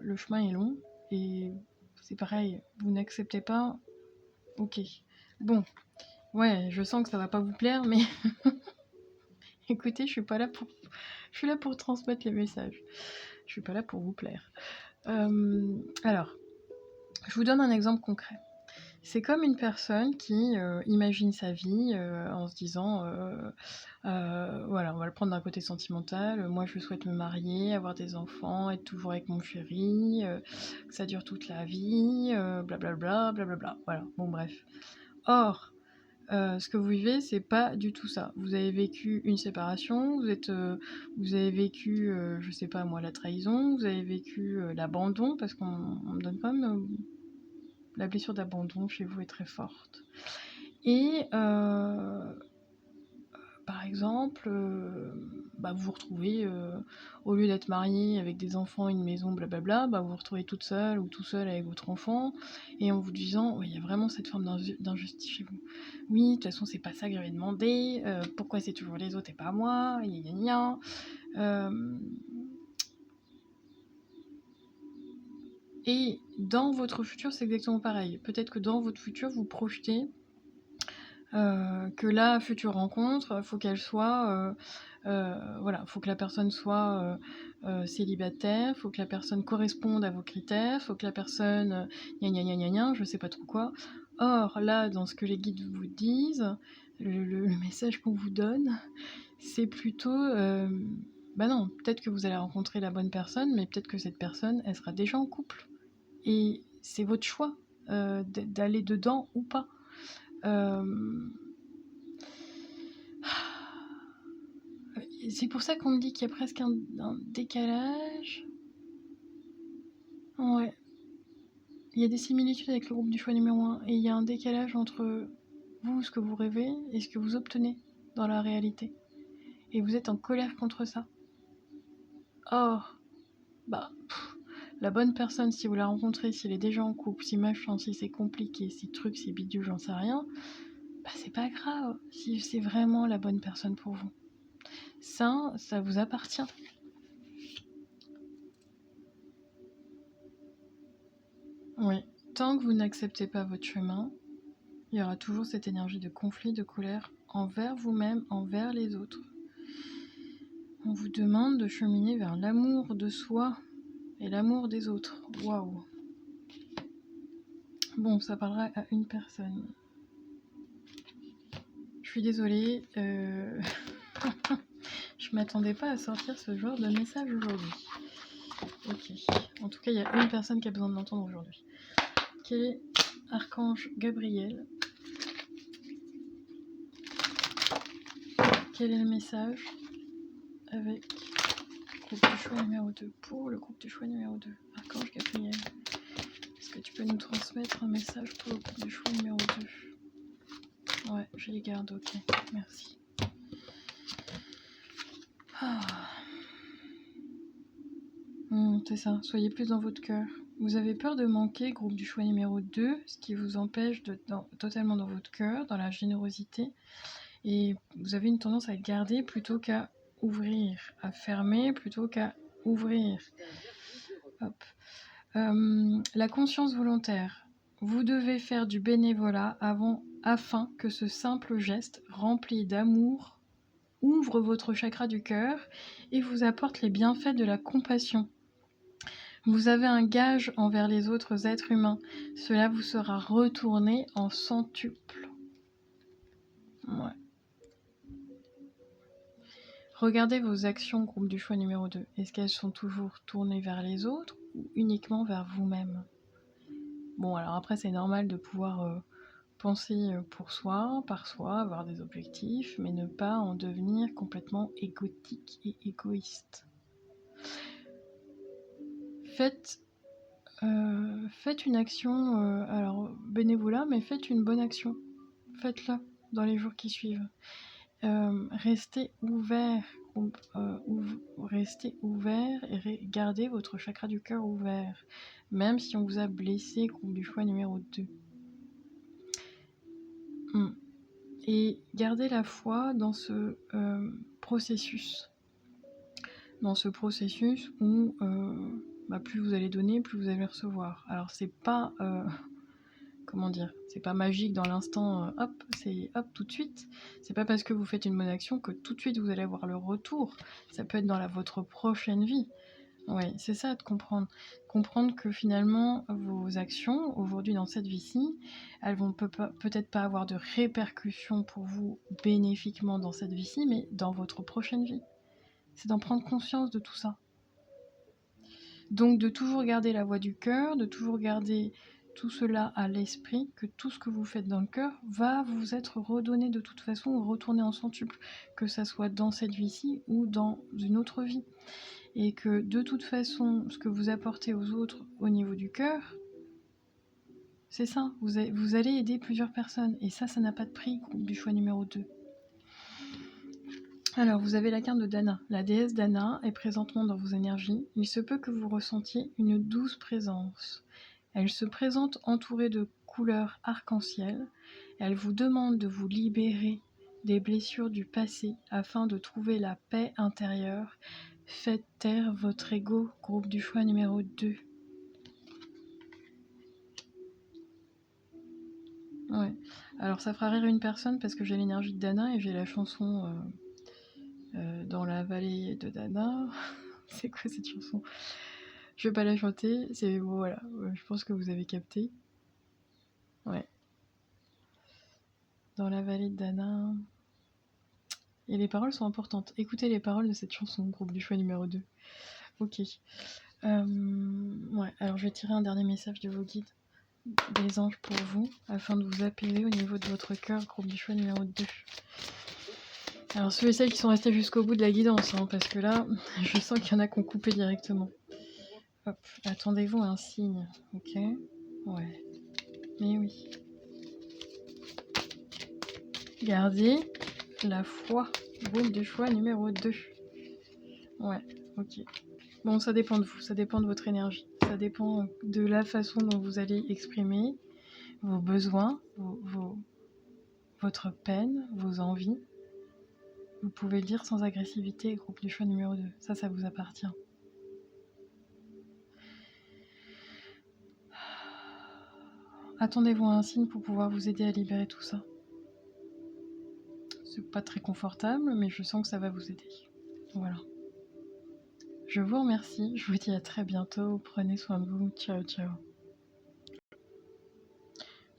le chemin est long et c'est pareil, vous n'acceptez pas. Ok. Bon, ouais, je sens que ça va pas vous plaire, mais écoutez, je suis là pour transmettre les messages. Je suis pas là pour vous plaire. Alors, je vous donne un exemple concret. C'est comme une personne qui imagine sa vie en se disant voilà, on va le prendre d'un côté sentimental. Moi, je souhaite me marier, avoir des enfants, être toujours avec mon chéri, que ça dure toute la vie, blablabla, blablabla. Voilà, bon, bref. Or, ce que vous vivez, c'est pas du tout ça. Vous avez vécu une séparation, vous avez vécu, je sais pas moi, la trahison, vous avez vécu l'abandon, parce qu'on me donne quand même la blessure d'abandon chez vous est très forte. Et par exemple, vous vous retrouvez, au lieu d'être marié avec des enfants, une maison, blablabla, vous vous retrouvez toute seule ou tout seul avec votre enfant, et en vous disant, il y a vraiment cette forme d'injustice chez vous. Oui, de toute façon, c'est pas ça que j'avais demandé, pourquoi c'est toujours les autres et pas moi, gna gna gna. Et dans votre futur, c'est exactement pareil. Peut-être que dans votre futur, vous projetez que la future rencontre, faut qu'elle soit, faut que la personne soit célibataire, faut que la personne corresponde à vos critères, faut que la personne gna gna gna gna gna, je sais pas trop quoi. Or là, dans ce que les guides vous disent, le message qu'on vous donne, c'est plutôt non, peut-être que vous allez rencontrer la bonne personne, mais peut-être que cette personne, elle sera déjà en couple. Et c'est votre choix d'aller dedans ou pas. C'est pour ça qu'on me dit qu'il y a presque un décalage. Ouais. Il y a des similitudes avec le groupe du choix numéro 1. Et il y a un décalage entre vous, ce que vous rêvez, et ce que vous obtenez dans la réalité. Et vous êtes en colère contre ça. Or, la bonne personne, si vous la rencontrez, s'il est déjà en couple, si machin, si c'est compliqué, si truc, si bidule, j'en sais rien, bah, c'est pas grave si c'est vraiment la bonne personne pour vous. Ça vous appartient. Oui, tant que vous n'acceptez pas votre chemin, il y aura toujours cette énergie de conflit, de colère envers vous-même, envers les autres. On vous demande de cheminer vers l'amour de soi et l'amour des autres. Waouh! Bon, ça parlera à une personne. Je suis désolée, je m'attendais pas à sortir ce genre de message aujourd'hui. Ok, en tout cas, il y a une personne qui a besoin de l'entendre aujourd'hui. Quel est Archange Gabriel? Quel est le message avec groupe du choix numéro 2 pour le groupe du choix numéro 2? Archange Gabriel, est-ce que tu peux nous transmettre un message pour le groupe du choix numéro 2? Ouais, je les garde, ok, merci. C'est ça, soyez plus dans votre cœur. Vous avez peur de manquer, groupe du choix numéro 2, ce qui vous empêche d'être totalement dans votre cœur, dans la générosité. Et vous avez une tendance à garder plutôt qu'à ouvrir, à fermer plutôt qu'à ouvrir. Hop. La conscience volontaire. Vous devez faire du bénévolat afin que ce simple geste rempli d'amour ouvre votre chakra du cœur et vous apporte les bienfaits de la compassion. Vous avez un gage envers les autres êtres humains. Cela vous sera retourné en centuple. Ouais. Regardez vos actions, groupe du choix numéro 2. Est-ce qu'elles sont toujours tournées vers les autres ou uniquement vers vous-même? Bon, alors après, c'est normal de pouvoir penser pour soi, par soi, avoir des objectifs, mais ne pas en devenir complètement égotique et égoïste. Faites une action, alors bénévolat, mais faites une bonne action. Faites-la dans les jours qui suivent. Restez ouvert, et gardez votre chakra du cœur ouvert, même si on vous a blessé, groupe du choix numéro 2. Et gardez la foi dans ce processus. Dans ce processus où plus vous allez donner, plus vous allez recevoir. Alors c'est pas... comment dire, c'est pas magique dans l'instant, c'est hop tout de suite. C'est pas parce que vous faites une bonne action que tout de suite vous allez avoir le retour. Ça peut être dans votre prochaine vie. Ouais, c'est ça de comprendre. Comprendre que finalement, vos actions, aujourd'hui dans cette vie-ci, elles vont peut-être pas avoir de répercussions pour vous bénéfiquement dans cette vie-ci, mais dans votre prochaine vie. C'est d'en prendre conscience de tout ça. Donc de toujours garder la voix du cœur, de toujours garder tout cela à l'esprit, que tout ce que vous faites dans le cœur va vous être redonné de toute façon ou retourné en centuple, que ça soit dans cette vie-ci ou dans une autre vie. Et que de toute façon, ce que vous apportez aux autres au niveau du cœur, c'est ça, vous allez aider plusieurs personnes. Et ça n'a pas de prix, groupe du choix numéro 2. Alors, vous avez la carte de Dana. La déesse Dana est présentement dans vos énergies. Il se peut que vous ressentiez une douce présence. Elle se présente entourée de couleurs arc-en-ciel. Elle vous demande de vous libérer des blessures du passé afin de trouver la paix intérieure. Faites taire votre ego, groupe du choix numéro 2. Ouais. Alors ça fera rire une personne parce que j'ai l'énergie de Dana et j'ai la chanson dans la vallée de Dana. C'est quoi cette chanson? Je vais pas la chanter, c'est bon, voilà, je pense que vous avez capté. Ouais. Dans la vallée de Dana. Et les paroles sont importantes. Écoutez les paroles de cette chanson, groupe du choix numéro 2. Ok. Ouais, alors je vais tirer un dernier message de vos guides, des anges pour vous, afin de vous apaiser au niveau de votre cœur, groupe du choix numéro 2. Alors ceux et celles qui sont restés jusqu'au bout de la guidance, parce que là, je sens qu'il y en a qui ont coupé directement. Hop, attendez-vous à un signe, ok? Ouais. Mais oui. Gardez la foi, groupe du choix numéro 2. Ouais, ok. Bon, ça dépend de vous, ça dépend de votre énergie. Ça dépend de la façon dont vous allez exprimer vos besoins, votre peine, vos envies. Vous pouvez le dire sans agressivité, groupe du choix numéro 2. Ça vous appartient. Attendez-vous à un signe pour pouvoir vous aider à libérer tout ça. C'est pas très confortable, mais je sens que ça va vous aider. Voilà. Je vous remercie, je vous dis à très bientôt. Prenez soin de vous. Ciao, ciao.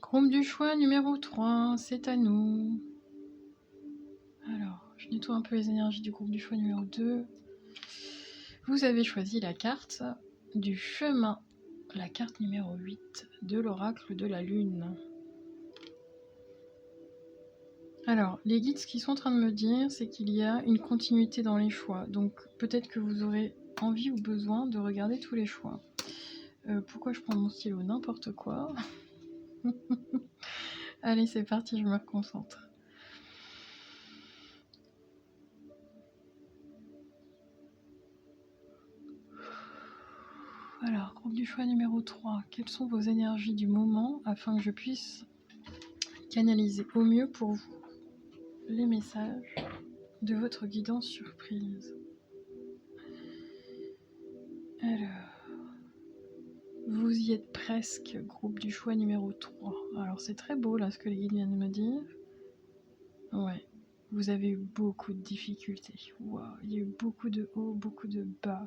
Groupe du choix numéro 3, c'est à nous. Alors, je nettoie un peu les énergies du groupe du choix numéro 2. Vous avez choisi la carte du chemin, la carte numéro 8 de l'oracle de la lune. Alors, les guides, ce qu'ils sont en train de me dire, c'est qu'il y a une continuité dans les choix. Donc, peut-être que vous aurez envie ou besoin de regarder tous les choix. Pourquoi je prends mon stylo? N'importe quoi. Allez, c'est parti, je me reconcentre. Alors, groupe du choix numéro 3. Quelles sont vos énergies du moment afin que je puisse canaliser au mieux pour vous les messages de votre guidance surprise? Alors, vous y êtes presque, groupe du choix numéro 3. Alors, c'est très beau là ce que les guides viennent de me dire. Ouais, vous avez eu beaucoup de difficultés. Wow, il y a eu beaucoup de hauts, beaucoup de bas.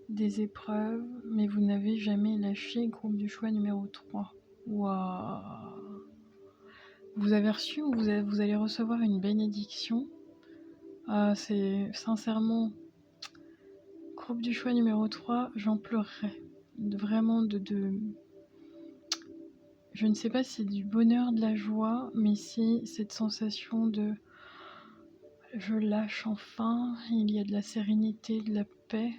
Des épreuves, mais vous n'avez jamais lâché, groupe du choix numéro 3. Waouh! Vous avez reçu ou vous allez recevoir une bénédiction. Ah, c'est sincèrement, groupe du choix numéro 3, j'en pleurerais. Vraiment je ne sais pas si c'est du bonheur, de la joie, mais c'est cette sensation de je lâche enfin, il y a de la sérénité, de la paix.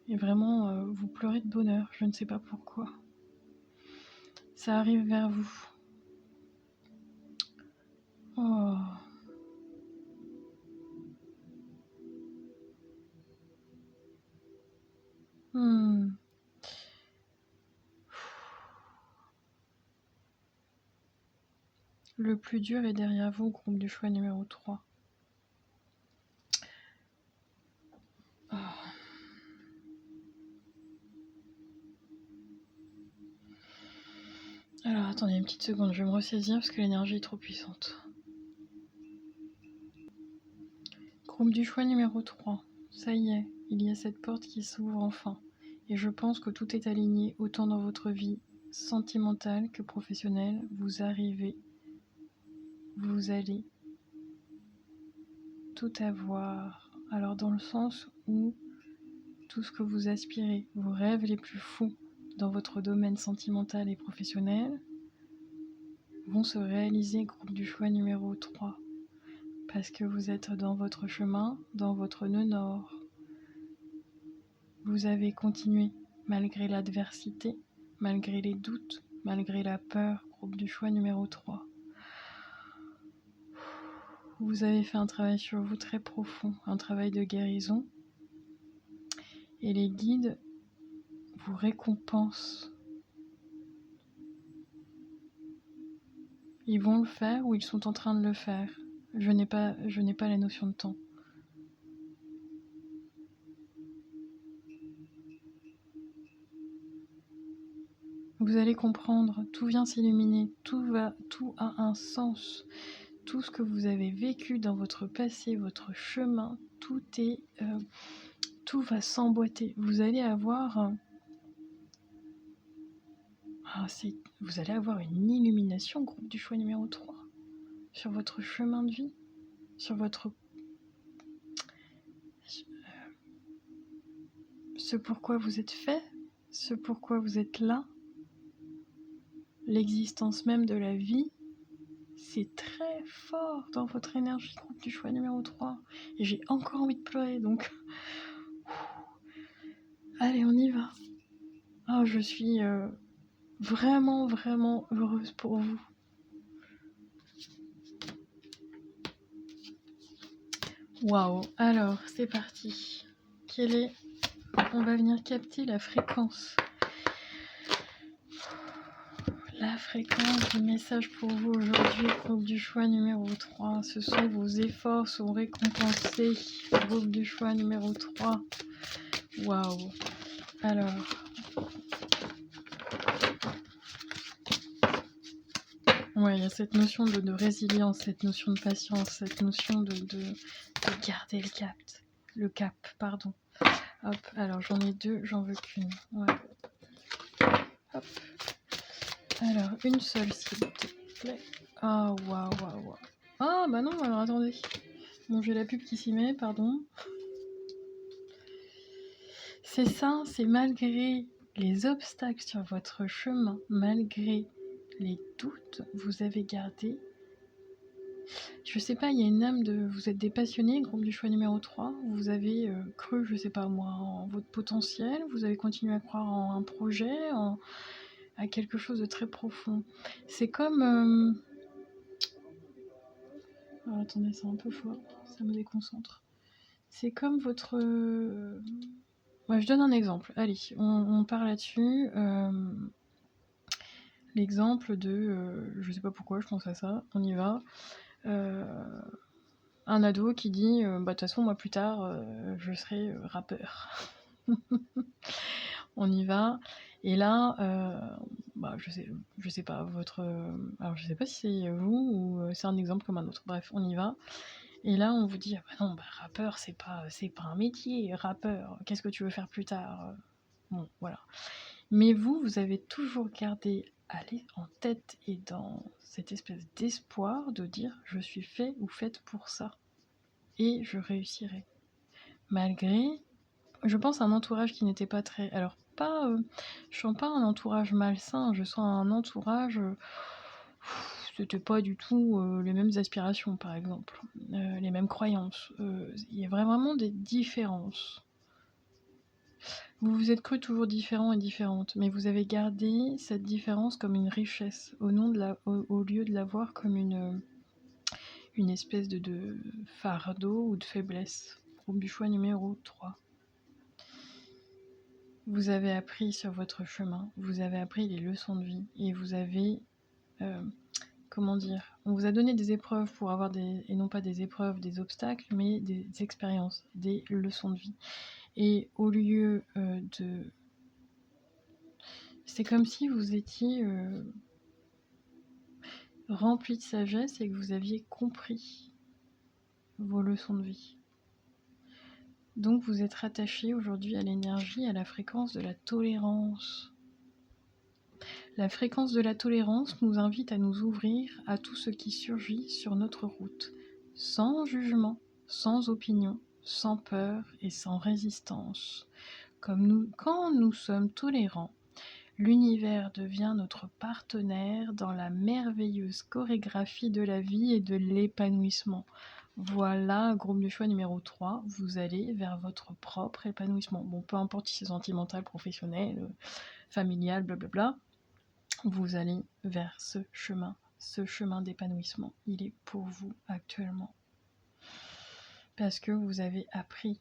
Et vraiment, vous pleurez de bonheur, je ne sais pas pourquoi. Ça arrive vers vous. Oh. Le plus dur est derrière vous, groupe du choix numéro 3. Oh. Alors attendez une petite seconde, je vais me ressaisir parce que l'énergie est trop puissante. Groupe du choix numéro 3. Ça y est, il y a cette porte qui s'ouvre enfin. Et je pense que tout est aligné, autant dans votre vie sentimentale que professionnelle. Vous allez tout avoir. Alors dans le sens où tout ce que vous aspirez, vos rêves les plus fous dans votre domaine sentimental et professionnel vont se réaliser, groupe du choix numéro 3. Parce que vous êtes dans votre chemin, dans votre nœud nord. Vous avez continué, malgré l'adversité, malgré les doutes, malgré la peur, groupe du choix numéro 3. Vous avez fait un travail sur vous très profond, un travail de guérison. Et les guides vous récompensent. Ils vont le faire ou ils sont en train de le faire. Je n'ai pas la notion de temps. Vous allez comprendre, tout vient s'illuminer, tout a un sens. Tout ce que vous avez vécu dans votre passé, votre chemin, tout va s'emboîter. Vous allez avoir vous allez avoir une illumination, groupe du choix numéro 3, sur votre chemin de vie, sur votre ce pourquoi vous êtes fait, ce pourquoi vous êtes là, l'existence même de la vie. C'est très fort dans votre énergie, groupe du choix numéro 3. Et j'ai encore envie de pleurer, donc allez, on y va. Oh, je suis vraiment, vraiment heureuse pour vous. Waouh, alors c'est parti. On va venir capter la fréquence. La la fréquence des messages pour vous aujourd'hui, groupe du choix numéro 3. Ce sont vos efforts sont récompensés. Groupe du choix numéro 3. Waouh. Alors, ouais, il y a cette notion de résilience, cette notion de patience, cette notion de garder le cap. Le cap, pardon. Hop, alors j'en ai deux, j'en veux qu'une. Ouais. Hop. Alors, une seule, s'il te plaît. Ah, waouh, waouh, waouh. Ah, bah non, alors attendez. Bon, j'ai la pub qui s'y met, pardon. C'est ça, c'est malgré les obstacles sur votre chemin, malgré les doutes, vous avez gardé. Je sais pas, il y a une âme de. Vous êtes des passionnés, groupe du choix numéro 3. Vous avez cru, je sais pas moi, en votre potentiel. Vous avez continué à croire en un projet, à quelque chose de très profond. C'est comme. Alors, attendez, c'est un peu fort, ça me déconcentre. C'est comme votre. Ouais, je donne un exemple. Allez, on part là-dessus. L'exemple de. Je sais pas pourquoi je pense à ça. On y va. Un ado qui dit bah de toute façon moi plus tard je serai rappeur. On y va et là bah je sais pas votre alors je sais pas si c'est vous ou c'est un exemple comme un autre. Bref, on y va et là on vous dit ah bah non bah rappeur c'est pas un métier, rappeur, qu'est-ce que tu veux faire plus tard? Bon voilà. Mais vous avez toujours gardé en tête et dans cette espèce d'espoir de dire je suis fait ou faite pour ça et je réussirai. Malgré, je pense, un entourage qui n'était pas très... Alors, pas, je sens pas un entourage malsain, je sens un entourage... c'était pas du tout les mêmes aspirations, par exemple, les mêmes croyances. Il y a vraiment des différences. Vous vous êtes cru toujours différents et différentes, mais vous avez gardé cette différence comme une richesse, au lieu de la voir comme une espèce de fardeau ou de faiblesse. Groupe du choix numéro 3. Vous avez appris sur votre chemin, vous avez appris les leçons de vie et vous avez, comment dire, on vous a donné des épreuves pour avoir et non pas des épreuves, des obstacles, mais des expériences, des leçons de vie. Et au lieu de... C'est comme si vous étiez rempli de sagesse et que vous aviez compris vos leçons de vie. Donc vous êtes rattaché aujourd'hui à l'énergie, à la fréquence de la tolérance. La fréquence de la tolérance nous invite à nous ouvrir à tout ce qui surgit sur notre route, sans jugement, sans opinion, sans peur et sans résistance. Quand nous sommes tolérants, l'univers devient notre partenaire dans la merveilleuse chorégraphie de la vie et de l'épanouissement. Voilà, groupe du choix numéro 3, vous allez vers votre propre épanouissement. Bon, peu importe si c'est sentimental, professionnel, familial, blablabla, vous allez vers ce chemin d'épanouissement. Il est pour vous actuellement. Parce que vous avez appris,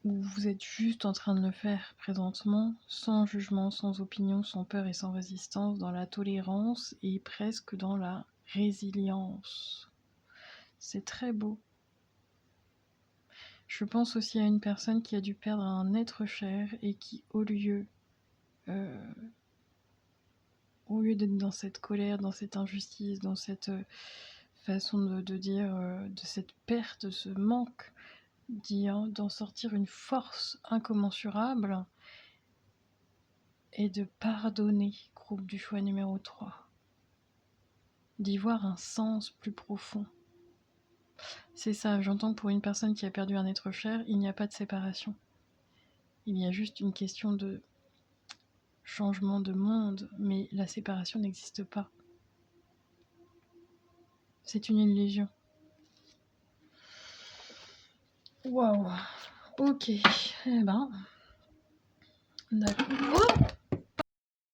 ou vous êtes juste en train de le faire présentement, sans jugement, sans opinion, sans peur et sans résistance, dans la tolérance et presque dans la résilience. C'est très beau. Je pense aussi à une personne qui a dû perdre un être cher et qui, au lieu d'être dans cette colère, dans cette injustice, dans cette façon de dire, de cette perte, de ce manque, d'en sortir une force incommensurable et de pardonner, groupe du choix numéro 3, d'y voir un sens plus profond. C'est ça, j'entends que pour une personne qui a perdu un être cher, il n'y a pas de séparation. Il y a juste une question de changement de monde, mais la séparation n'existe pas. C'est une illusion. Waouh. Ok. Eh ben. D'accord. Oh